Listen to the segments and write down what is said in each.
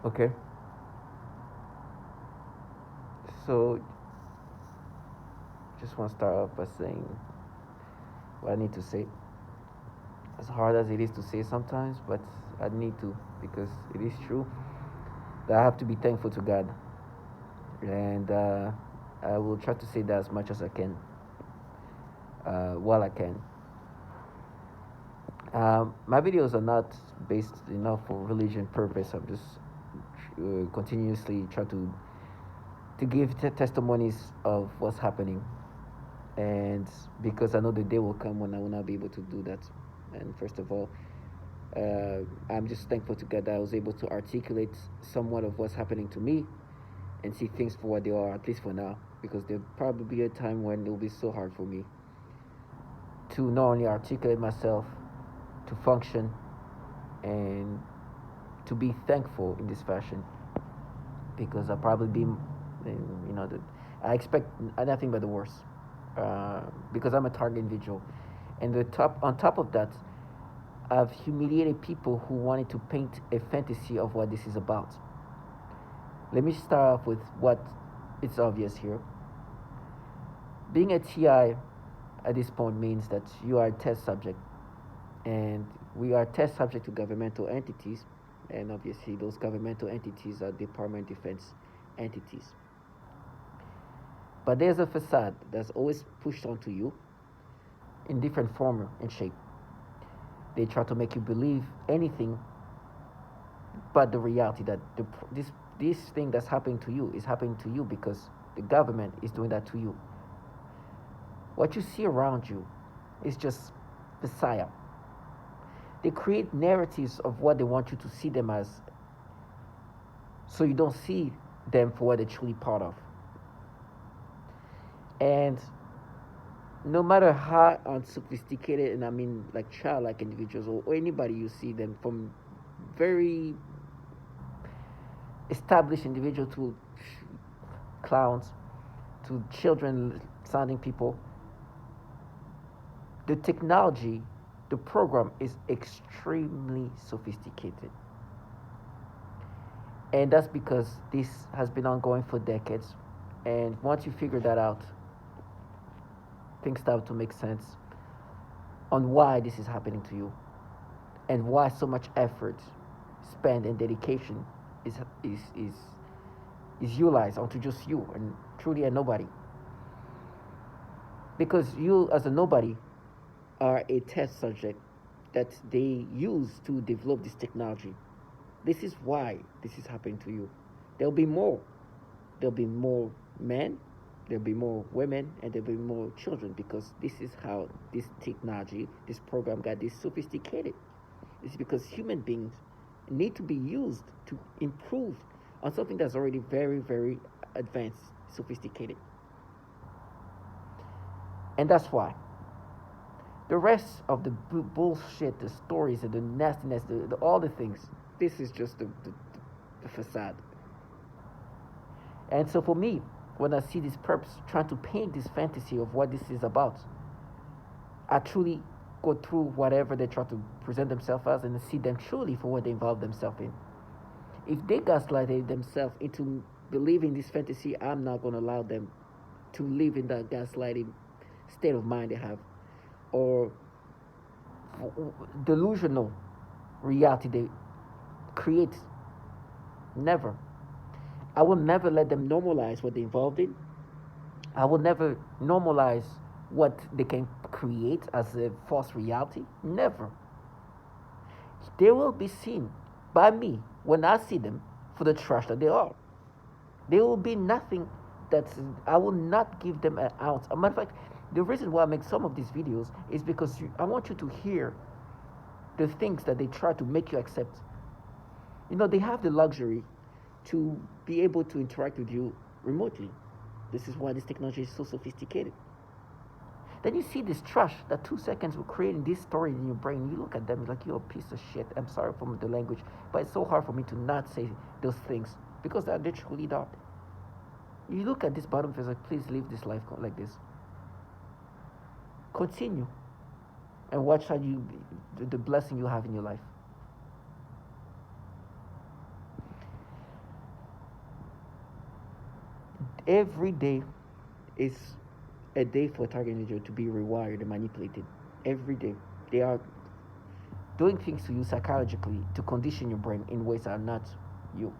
Okay. So, just want to start off by saying what I need to say. As hard as it is to say sometimes, but I need to because it is true that I have to be thankful to God, and I will try to say that as much as I can, while I can. My videos are not based enough for religion purpose. I'm just continuously try to give testimonies of what's happening, and because I know the day will come when I will not be able to do that. And first of all, I'm just thankful to God that I was able to articulate somewhat of what's happening to me and see things for what they are, at least for now, because there'll probably be a time when it will be so hard for me to not only articulate myself, to function, and to be thankful in this fashion, because I'll probably be, I expect nothing but the worst, because I'm a target individual, and on top of that, I've humiliated people who wanted to paint a fantasy of what this is about. Let me start off with what is obvious here. Being a TI at this point means that you are a test subject, and we are test subject to governmental entities, and obviously those governmental entities are Department of Defense entities. But there's a facade that's always pushed onto you in different form and shape. They try to make you believe anything but the reality that this thing that's happening to you is happening to you because the government is doing that to you. What you see around you is just Messiah. They create narratives of what they want you to see them as, so you don't see them for what they're truly part of. And no matter how unsophisticated, and I mean like childlike individuals or anybody you see them, from very established individual to clowns to children sounding people, the technology, the program is extremely sophisticated. And that's because this has been ongoing for decades. And once you figure that out, things start to make sense on why this is happening to you and why so much effort spent and dedication is is is is utilized onto just you and truly a nobody. Because you as a nobody are a test subject that they use to develop this technology. This is why this is happening to you. There'll be more. There'll be more men, there'll be more women, and there'll be more children because this is how this technology, this program got this sophisticated. It's because human beings need to be used to improve on something that's already very, very advanced, sophisticated. And that's why. The rest of the bullshit, the stories, and the nastiness, all the things, this is just the facade. And so for me, when I see this purpose, trying to paint this fantasy of what this is about, I truly go through whatever they try to present themselves as and see them truly for what they involve themselves in. If they gaslighted themselves into believing this fantasy, I'm not going to allow them to live in that gaslighting state of mind they have, or delusional reality they create. Never. I will never let them normalize what they're involved in. I will never normalize what they can create as a false reality. Never. They will be seen by me when I see them for the trash that they are. There will be nothing that I will not give them an ounce. As a matter of fact, the reason why I make some of these videos is because I want you to hear the things that they try to make you accept. They have the luxury to be able to interact with you remotely. This is why this technology is so sophisticated. Then you see this trash that 2 seconds will create in this story in your brain. You look at them like you're a piece of shit. I'm sorry for the language, but it's so hard for me to not say those things because they're literally dark. You look at this bottom face like, please live this life like this. Continue and watch how the blessing you have in your life. Every day is a day for a target individual to be rewired and manipulated. Every day. They are doing things to you psychologically to condition your brain in ways that are not you.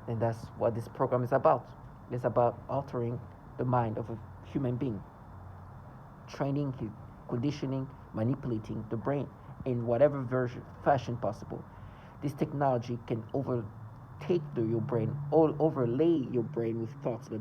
And that's what this program is about. It's about altering the mind of a human being, training, conditioning, manipulating the brain in whatever version, fashion possible. This technology can overtake your brain, or overlay your brain with thoughts, but